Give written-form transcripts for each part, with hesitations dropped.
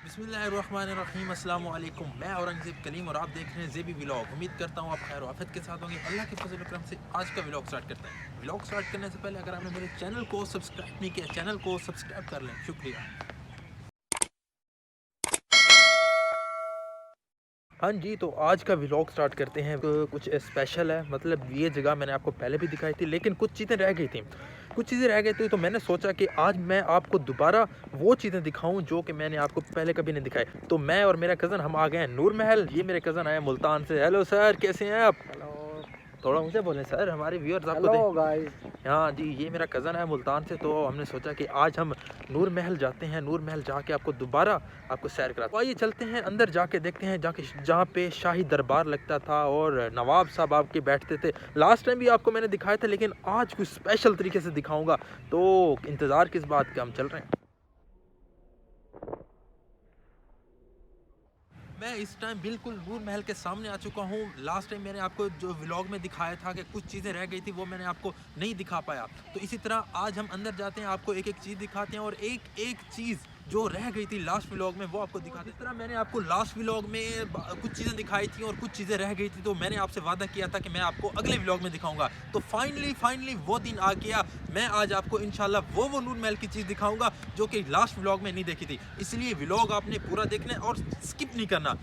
बिस्मिल्लाहिर्रहमानिर्रहीम अस्सलाम वालेकुम। मैं औरंगज़ेब कलीम और आप देख रहे हैं ज़ेबी व्लॉग। उम्मीद करता हूँ आप खैर आफियत के साथ होंगे। अल्लाह के फजल करम से आज का व्लॉग स्टार्ट करते हैं। व्लॉग स्टार्ट करने से पहले अगर आपने मेरे चैनल को सब्सक्राइब नहीं किया, चैनल को सब्सक्राइब कर लें। शुक्रिया। हाँ जी, तो आज का व्लॉग स्टार्ट करते हैं। कुछ स्पेशल है, मतलब ये जगह मैंने आपको पहले भी दिखाई थी, लेकिन कुछ चीज़ें रह गई थी। कुछ चीज़ें रह गई थी, तो मैंने सोचा कि आज मैं आपको दोबारा वो चीज़ें दिखाऊं जो कि मैंने आपको पहले कभी नहीं दिखाई। तो मैं और मेरा कज़न हम आ गए हैं नूर महल। ये मेरे कज़न आए मुल्तान से। हेलो सर, कैसे हैं आप? हेलो। थोड़ा ऊँचे बोलें सर, हमारे व्यूअर्स आपको हेलो देख। गाइस। हाँ जी, ये मेरा कज़न है मुल्तान से, तो हमने सोचा कि आज हम नूर महल जाते हैं। नूर महल जाके आपको दोबारा आपको सैर कराते हैं। तो आइए चलते हैं अंदर, जाके देखते हैं जाके जहाँ पे शाही दरबार लगता था और नवाब साहब आपके बैठते थे। लास्ट टाइम भी आपको मैंने दिखाया था, लेकिन आज कुछ स्पेशल तरीके से दिखाऊंगा। तो इंतज़ार किस बात का, हम चल रहे हैं। मैं इस टाइम बिल्कुल नूर महल के सामने आ चुका हूँ। लास्ट टाइम मैंने आपको जो व्लॉग में दिखाया था कि कुछ चीज़ें रह गई थी, वो मैंने आपको नहीं दिखा पाया। तो इसी तरह आज हम अंदर जाते हैं, आपको एक एक चीज़ दिखाते हैं और एक एक चीज़ जो रह गई थी लास्ट व्लॉग में वो आपको दिखाते हैं। जिस तरह मैंने आपको लास्ट व्लॉग में कुछ चीज़ें दिखाई थी और कुछ चीज़ें रह गई थी, तो मैंने आपसे वादा किया था कि मैं आपको अगले व्लॉग में दिखाऊंगा। तो फाइनली वो दिन आ गया। मैं आज आपको इंशाल्लाह वो नूर महल की चीज़ दिखाऊंगा जो कि लास्ट व्लॉग में नहीं देखी थी। इसलिए व्लॉग आपने पूरा देखना है और स्किप नहीं करना।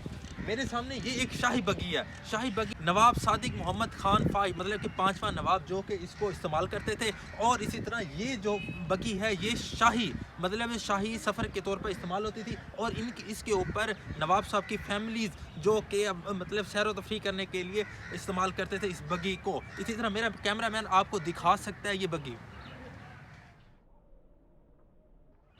मेरे सामने ये एक शाही बगी है। शाही बगी नवाब सादिक मोहम्मद खान फाई, मतलब कि पांचवा नवाब जो कि इसको इस्तेमाल करते थे। और इसी तरह ये जो बगी है ये शाही, मतलब शाही सफ़र के तौर पर इस्तेमाल होती थी। और इनकी इसके ऊपर नवाब साहब की फैमिलीज़ जो कि मतलब सैर व तफरी करने के लिए इस्तेमाल करते थे इस बगी को। इसी तरह मेरा कैमरा मैन आपको दिखा सकता है ये बगी।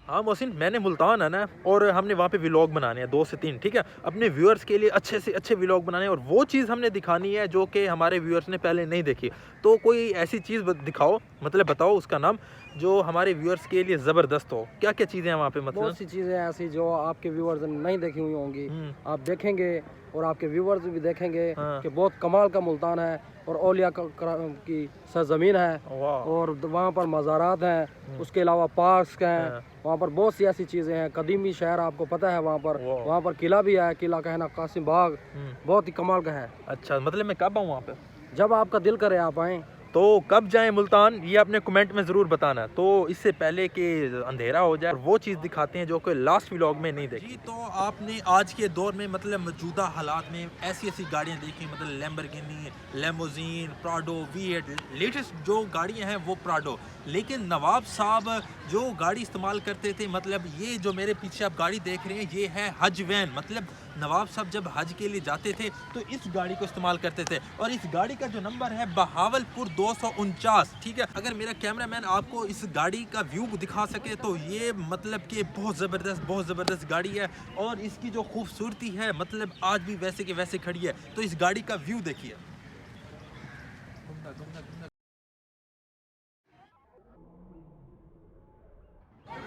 हाँ मोहसिन, मैंने मुल्तान आना है और हमने वहाँ पे व्लॉग बनाने हैं 2 से 3, ठीक है? अपने व्यूअर्स के लिए अच्छे से अच्छे व्लॉग बनाने हैं और वो चीज़ हमने दिखानी है जो कि हमारे व्यूअर्स ने पहले नहीं देखी। तो कोई ऐसी चीज़ दिखाओ, मतलब बताओ उसका नाम, जो हमारे व्यूअर्स के लिए ज़बरदस्त हो। क्या-क्या चीज़ें हैं वहाँ पे बहुत मसलन? सी चीज़ें ऐसी जो आपके व्यूवर्स ने नहीं देखी हुई होंगी, हुँ, आप देखेंगे और आपके व्यूवर्स भी देखेंगे हाँ। कि बहुत कमाल का मुल्तान है और औलिया की सरजमीन है। वाह! और वहाँ पर मज़ारात हैं, हुँ, उसके अलावा पार्क्स हैं। हाँ। वहाँ पर बहुत सी ऐसी चीज़ें हैं, कदीमी शहर आपको पता है वहाँ पर। वाह! वहाँ पर किला भी है, किला का है ना कासिम बाग, हुँ। बहुत ही कमाल का है। अच्छा, मतलब मैं कब आऊँ वहाँ पे? जब आपका दिल करे आप आएँ। तो कब जाएँ मुल्तान, ये आपने कमेंट में ज़रूर बताना। तो इससे पहले कि अंधेरा हो जाए, वो चीज़ दिखाते हैं जो कि लास्ट व्लॉग में नहीं देखी। जी, तो आपने आज के दौर में मतलब मौजूदा हालात में ऐसी-ऐसी गाड़ियाँ देखी, मतलब लैम्बोर्गिनी, लिमोज़िन, प्राडो, वी8, लेटेस्ट जो गाड़ियाँ हैं वो प्राडो। लेकिन नवाब साहब जो गाड़ी इस्तेमाल करते थे, मतलब ये जो मेरे पीछे आप गाड़ी देख रहे हैं, ये है हज वैन। मतलब नवाब साहब जब हज के लिए जाते थे तो इस गाड़ी को इस्तेमाल करते थे और इस गाड़ी का जो नंबर है बहावलपुर 249, ठीक है? अगर मेरा कैमरामैन आपको इस गाड़ी का व्यू दिखा सके तो ये मतलब कि बहुत ज़बरदस्त गाड़ी है और इसकी जो खूबसूरती है मतलब आज भी वैसे के वैसे खड़ी है। तो इस गाड़ी का व्यू देखिए।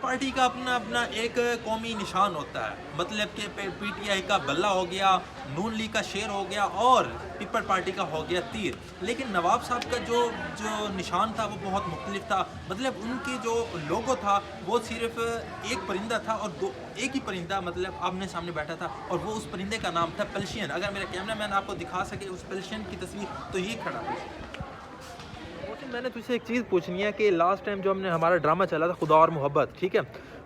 पार्टी का अपना अपना एक कौमी निशान होता है, मतलब कि पीटीआई का बल्ला हो गया, नून लीग का शेर हो गया और पीपल पार्टी का हो गया तीर। लेकिन नवाब साहब का जो जो निशान था वो बहुत मुख्तलिफ था। मतलब उनकी जो लोगो था वो सिर्फ एक परिंदा था और दो एक ही परिंदा मतलब आमने सामने बैठा था और वो उस परिंदे का नाम था पल्शियन। अगर मेरा कैमरामैन आपको दिखा सके उस पल्शियन की तस्वीर, तो ये खड़ा है। मोहसिन, मैंने तुझसे एक चीज़ पूछनी है कि लास्ट टाइम जो हमने हमारा ड्रामा चला था खुदा और मोहब्बत, ठीक है?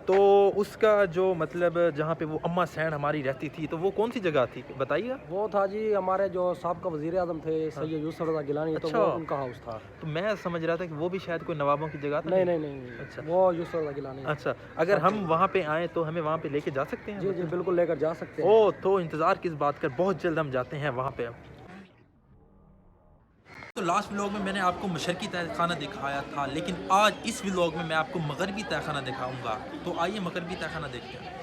तो उसका जो मतलब जहाँ पे वो अम्मा सैन हमारी रहती थी, तो वो कौन सी जगह थी, बताइएगा? वो था जी हमारे जो साबका वज़ीर आज़म थे हाँ। सैयद यूसुफ रज़ा गिलानी, तो अच्छा, वो उनका हाउस था। तो मैं समझ रहा था कि वो भी शायद कोई नवाबों की जगह तो नहीं, नहीं? नहीं, नहीं, नहीं, अच्छा, वो यूसुफ रज़ा गिलानी अच्छा। अगर साहब हम थे। वहाँ पे आएँ तो हमें वहाँ पे लेके जा सकते हैं जी, जी, मतलब? बिल्कुल लेकर जा सकते हैं। ओह! तो इंतज़ार किस बात का, बहुत जल्द हम जाते हैं वहाँ पे। तो लास्ट व्लॉग में मैंने आपको मशरकी तहखाना दिखाया था, लेकिन आज इस व्लॉग में मैं आपको मगरबी तहखाना दिखाऊँगा। तो आइए मगरबी तहखाना देखते हैं।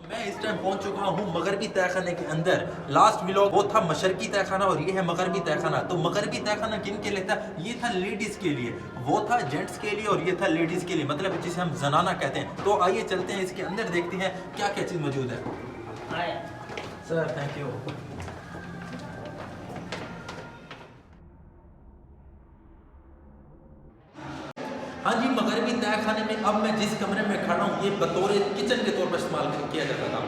मैं इस टाइम पहुंच चुका हूँ मगरबी तहखाने के अंदर। लास्ट व्लॉग वो था मशरकी तहखाना और ये है मगरबी तहखाना। तो मगरबी तहखाना किन के लिए था? ये था लेडीज़ के लिए, वो था जेंट्स के लिए और ये था लेडीज़ के लिए, मतलब जिसे हम जनाना कहते हैं। तो आइए चलते हैं इसके अंदर, देखते हैं क्या क्या चीज़ मौजूद है। Sir thank you. हाँ जी, मगरबी तहखाने में अब मैं जिस कमरे में खड़ा हूँ ये बतौर किचन के तौर पर इस्तेमाल किया जाता था।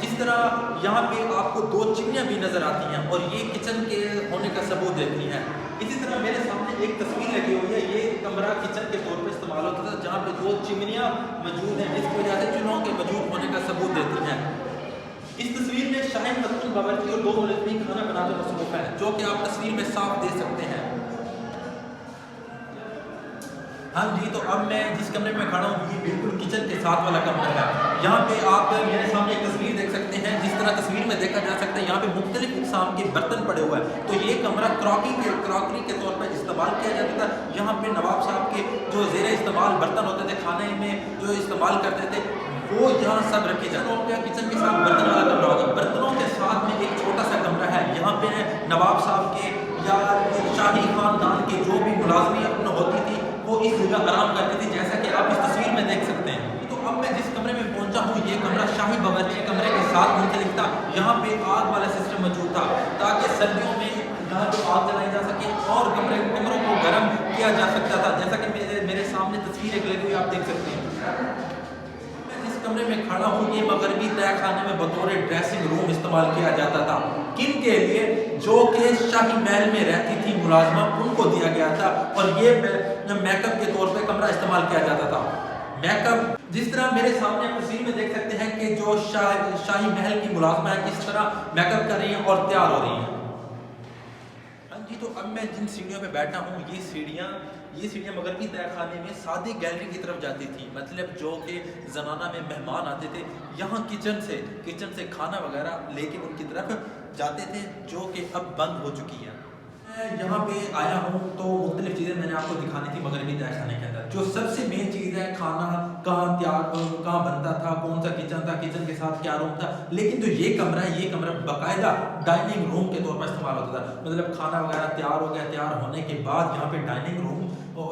जिस तरह यहाँ पे आपको 2 चिमनियाँ भी नज़र आती हैं और ये किचन के होने का सबूत देती हैं। इसी तरह मेरे सामने एक तस्वीर लगी हुई है, ये कमरा किचन के तौर पर इस्तेमाल होता था जहाँ पे 2 चिमनियाँ मौजूद हैं, जिसकी वजह से चूल्हों के मौजूद होने का सबूत देती हैं। इस तस्वीर में शाहीन मखदूम बावर्ची और 2 मुलज़िम खाना बनाते मसरूफ़ हैं, जो कि आप तस्वीर में साफ देख सकते हैं। हाँ जी, तो अब मैं जिस कमरे में खड़ा हूँ ये बिल्कुल किचन के साथ वाला कमरा है। यहाँ पे आप मेरे सामने एक तस्वीर देख सकते हैं। जिस तरह तस्वीर में देखा जा सकता है यहाँ पे मुख्तलिफ किस्म के बर्तन पड़े हुए हैं। तो ये कमरा क्रॉकरी के तौर पर इस्तेमाल किया जाता था। यहाँ पे नवाब साहब के जो ज़ेर इस्तेमाल बर्तन होते थे, खाने में जो इस्तेमाल करते थे, वो यहाँ सब रखे जाते हैं। किचन के साथ बर्तन वाला कमरा होगा। बर्तनों के साथ में एक छोटा सा कमरा है। यहाँ पे नवाब साहब के या शाही खानदान के जो भी मुलाजमी अपना होती थी वो इस जगह आराम करती थी, जैसा कि आप इस तस्वीर में देख सकते हैं। तो अब मैं जिस कमरे में पहुंचा हूँ ये कमरा शाही बावर्ची कमरे के साथ मुंसलिक था। यहाँ पे आग वाला सिस्टम मौजूद था ताकि सर्दियों में यहाँ पे आग जलाई जा सके और कमरों को गर्म किया जा सकता था, जैसा कि मेरे सामने तस्वीर एक लगी हुई आप देख सकते हैं। कमरे में खड़ा हूँ ये मगरबी तहखाने में बतौर ड्रेसिंग रूम इस्तेमाल किया जाता था। किन के लिए? जो कि शाही महल में रहती थी मुलाजमा, उनको दिया गया था। और ये मेकअप के तौर पे कमरा इस्तेमाल किया जाता था। मेकअप जिस तरह मेरे सामने तस्वीर में देख सकते हैं कि जो शाही महल की मुलाजमा है किस तरह मेकअप कर रही हैं और तैयार हो रही हैं। हाँ जी, तो अब मैं जिन सीढ़ियों पे बैठा हूँ ये सीढ़ियाँ मगरबी तहखाने में सादी गैलरी की तरफ जाती थी, मतलब जो कि जनाना में मेहमान आते थे यहाँ किचन से खाना वगैरह लेके उनकी तरफ जाते थे, जो कि अब बंद हो चुकी है। मैं यहाँ पे आया हूँ तो मुख्तलिफ चीज़ें मैंने आपको दिखानी थी मगरबी तहखाने के अंदर। जो सबसे मेन चीज़ है खाना कहाँ बनता था, कौन सा किचन था, किचन के साथ क्या रूम था। लेकिन जो ये कमरा बाकायदा डाइनिंग रूम के तौर पर इस्तेमाल होता था, मतलब खाना वगैरह तैयार हो गया, तैयार होने के बाद यहाँ पे डाइनिंग रूम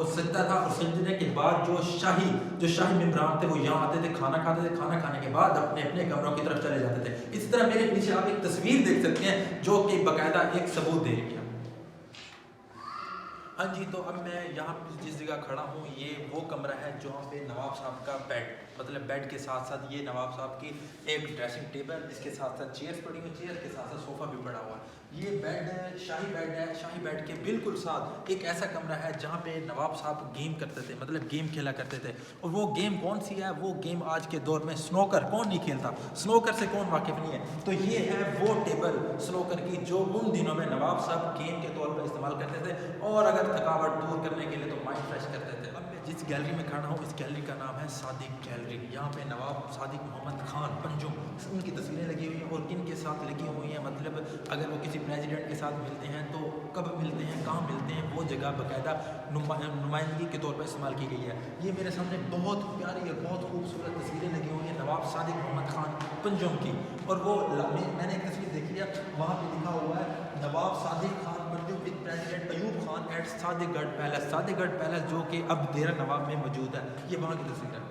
सजता था और सजने के बाद जो शाही मेहमान थे वो यहाँ आते थे, खाना खाते थे, खाना खाने के बाद अपने अपने कमरों की तरफ चले जाते थे। इस तरह मेरे पीछे आप एक तस्वीर देख सकते हैं जो कि बाकायदा एक सबूत दे रही है। हाँ जी, तो अब मैं यहाँ जिस जगह खड़ा हूँ ये वो कमरा है जहाँ पे नवाब साहब का बेड, मतलब बेड के साथ साथ ये नवाब साहब की एक ड्रेसिंग टेबल, इसके साथ साथ चेयर्स पड़ी हुई, चेयर के साथ साथ सोफ़ा भी पड़ा हुआ है। ये बेड शाही बेड है। शाही बेड के बिल्कुल साथ एक ऐसा कमरा है जहाँ पे नवाब साहब गेम करते थे, मतलब गेम खेला करते थे। और वो गेम कौन सी है? वो गेम आज के दौर में स्नोकर। कौन नहीं खेलता? स्नोकर से कौन वाकिफ़ नहीं है? तो ये है वो टेबल स्नोकर की जो उन दिनों में नवाब साहब गेम के तौर पर इस्तेमाल करते थे और अगर थकावट दूर करने के लिए तो माइंड फ्रेश करते थे। अब मैं जिस गैलरी में खड़ा हूँ इस गैलरी का नाम है सादिक गैलरी। यहाँ पे नवाब सादिक मोहम्मद खान पंजुम उनकी तस्वीरें लगी हुई हैं और किन के साथ लगी हुई हैं, मतलब अगर वो किसी प्रेसिडेंट के साथ मिलते हैं तो कब मिलते हैं, कहाँ मिलते हैं, वो जगह बाकायदा नुमाइंदगी के तौर पर इस्तेमाल की गई है। ये मेरे सामने बहुत प्यारी और बहुत खूबसूरत तस्वीरें लगी हुई हैं नवाब सादिक मोहम्मद खान पंजुम की। और वो मैंने एक तस्वीर देखी है, वहाँ पर लिखा हुआ है Nawab Sadiq Khan Panjum with president Ayub Khan at Sadiqgarh palace. Sadiqgarh palace जो कि अब देरा नवाब में मौजूद है, ये वहाँ की तस्वीर है।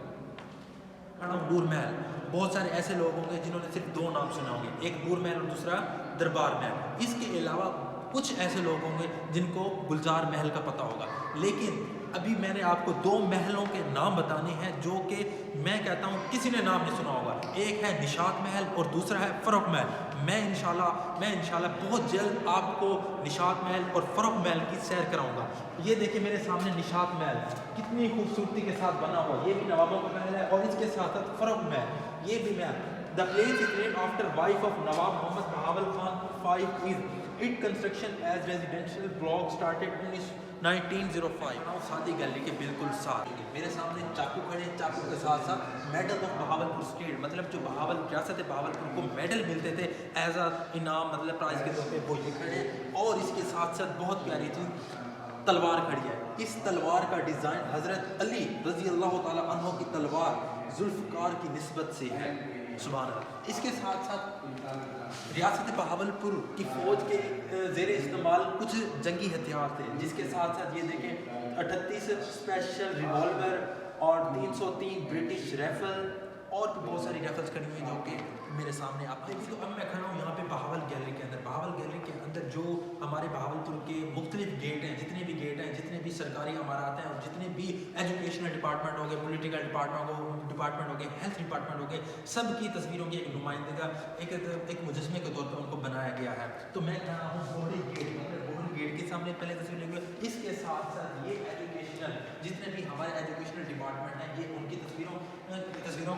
नूर महल, बहुत सारे ऐसे लोग होंगे जिन्होंने सिर्फ 2 नाम सुना होंगे, एक नूर महल और दूसरा दरबार महल। इसके अलावा कुछ ऐसे लोग होंगे जिनको गुलजार महल का पता होगा। लेकिन अभी मैंने आपको 2 महलों के नाम बताने हैं जो कि मैं कहता हूँ किसी ने नाम नहीं सुना होगा। एक है निशात महल और दूसरा है फ़रोग महल। मैं इंशाल्लाह बहुत जल्द आपको निशात महल और फ़रोग महल की सैर कराऊंगा। ये देखिए मेरे सामने निशात महल कितनी खूबसूरती के साथ बना हुआ, ये भी नवाबों का महल है। और इसके साथ साथ फ़रोग महल, ये भी महल। The place is named after wife of नवाब Mohammad Bahawal Khan 5 is it construction as residential block started 1905। सादी गैलरी के बिल्कुल साथ मेरे सामने चाकू खड़े, चाकू के साथ साथ मेडल ऑफ बहावलपुर स्टेट, मतलब जो रियासत बहावलपुर को मेडल मिलते थे एज अ इनाम, मतलब प्राइज के तौर पे, वो ये खड़े। और इसके साथ साथ बहुत प्यारी चीज़ तलवार खड़ी है। इस तलवार का डिज़ाइन हज़रत अली रज़ी अल्लाह ताला अन्हो की तलवार जुल्फ़कार की निस्बत से है। सुभान अल्लाह। इसके साथ साथ रियासत बहावलपुर की फ़ौज के ज़ेर इस्तेमाल कुछ जंगी हथियार थे, जिसके साथ साथ ये देखें 38 स्पेशल रिवॉल्वर और 303 ब्रिटिश राइफल और भी बहुत सारी राइफल्स खड़ी हुई जो कि मेरे सामने आप देखिए। तो अब मैं खड़ा हूँ यहाँ पे बहावल गैलरी के अंदर। बहावल गैलरी के अंदर जो हमारे बहावलपुर के मुख्तलिफ गेट हैं, जितने भी गेट हैं, जितने भी सरकारी अमारात हैं और जितने भी एजुकेशनल डिपार्टमेंट हो गए, पॉलिटिकल डिपार्टमेंट हो गए, हेल्थ डिपार्टमेंट हो गए, सब की तस्वीरों की एक नुमाइंदगा एक मुजस्मे के तौर पर उनको बनाया गया है। तो मैं खड़ा हूँ बोहरी गेट, मतलब बोहरी गेट के सामने पहले तस्वीर लेंगे। इसके साथ साथ ये एजुकेशनल जितने भी हमारे एजुकेशनल डिपार्टमेंट हैं, ये उनकी तस्वीरों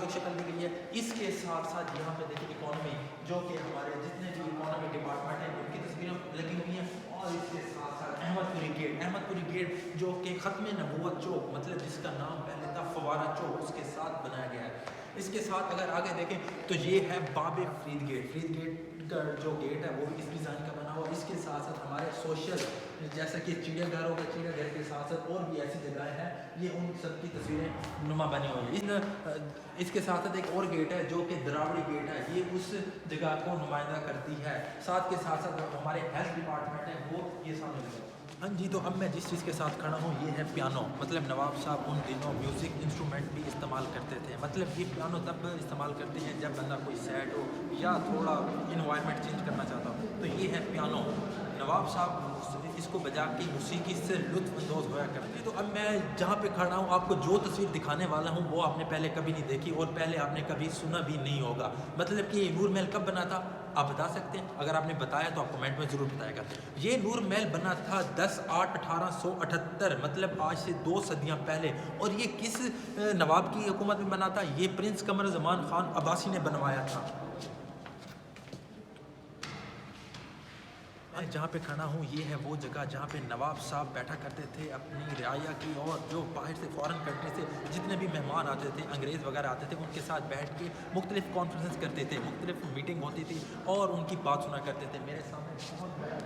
की शक्ल दी गई है। इसके साथ साथ यहाँ पे देखिए इकोनॉमी, जो कि हमारे जितने भी इकोनॉमी डिपार्टमेंट हैं उनकी तस्वीरें लगी हुई हैं। और इसके साथ साथ अहमदपुरी गेट जो कि ख़त्म नबूवत चौक, मतलब जिसका नाम पहले था फवारा चौक, उसके साथ बनाया गया है। इसके साथ अगर आगे देखें तो ये है बाबे फ्रीद गेट का जो गेट है वो भी इस डिज़ाइन का बना हुआ। इसके साथ साथ हमारे सोशल जैसा कि चिड़ियाघर होगा, चिड़ियाघर के साथ साथ और भी ऐसी जगहें हैं, ये उन सब की तस्वीरें नुमा बनी हुई है। इसके साथ साथ एक और गेट है जो कि दरावड़ी गेट है, ये उस जगह को नुमाइंदा करती है। साथ के साथ साथ हमारे हेल्थ डिपार्टमेंट है वो ये सामने लगा। हाँ जी, तो अब मैं जिस चीज़ के साथ खड़ा हूँ ये है पियानो। मतलब नवाब साहब उन दिनों म्यूज़िक इंस्ट्रूमेंट भी इस्तेमाल करते थे। मतलब ये पियानो तब इस्तेमाल करते हैं जब बंदा कोई सैड हो या थोड़ा इन्वायरमेंट चेंज करना चाहता हो, तो ये है पियानो। नवाब साहब इसको बजा के मौसीकी से लुत्फ़अंदोज़ होया करते हैं। तो अब मैं जहाँ पे खड़ा हूँ आपको जो तस्वीर दिखाने वाला हूँ वो आपने पहले कभी नहीं देखी और पहले आपने कभी सुना भी नहीं होगा। मतलब कि ये नूर महल कब बना था आप बता सकते हैं? अगर आपने बताया तो आप कमेंट में ज़रूर बताएगा। ये नूर महल बना था 10/8/1878, मतलब आज से 2 सदियाँ पहले। और ये किस नवाब की हुकूमत में बना था? ये प्रिंस कमर ज़मान ख़ान अब्बासी ने बनवाया था। मैं जहाँ पे खड़ा हूँ ये है वो जगह जहाँ पे नवाब साहब बैठा करते थे अपनी रियाया की, और जो बाहर से फॉरेन कंट्री से जितने भी मेहमान आते थे, अंग्रेज़ वगैरह आते थे, उनके साथ बैठ के मुख्तलिफ कॉन्फ्रेंस करते थे, मुख्तलिफ मीटिंग होती थी और उनकी बात सुना करते थे। मेरे सामने बहुत बड़ा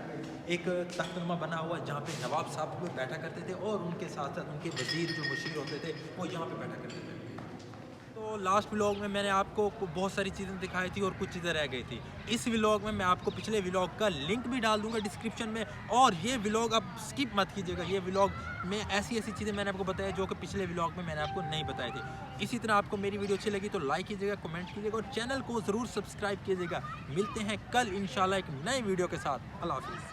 एक तख्तनुमा बना हुआ जहाँ पे नवाब साहब भी बैठा करते थे और उनके साथ साथ उनके वज़ीर जो मुशीर होते थे वो यहाँ पर बैठा करते थे। तो लास्ट व्लॉग में मैंने आपको बहुत सारी चीज़ें दिखाई थी और कुछ चीज़ें रह गई थी। इस व्लॉग में मैं आपको पिछले व्लॉग का लिंक भी डाल दूंगा डिस्क्रिप्शन में, और ये व्लॉग आप स्किप मत कीजिएगा। ये व्लॉग में ऐसी चीज़ें मैंने आपको बताया जो कि पिछले व्लॉग में मैंने आपको नहीं बताई थी। इसी तरह आपको मेरी वीडियो अच्छी लगी तो लाइक कीजिएगा, कमेंट कीजिएगा और चैनल को ज़रूर सब्सक्राइब कीजिएगा। मिलते हैं कल इंशाल्लाह एक नए वीडियो के साथ। अल्लाह हाफ़िज़।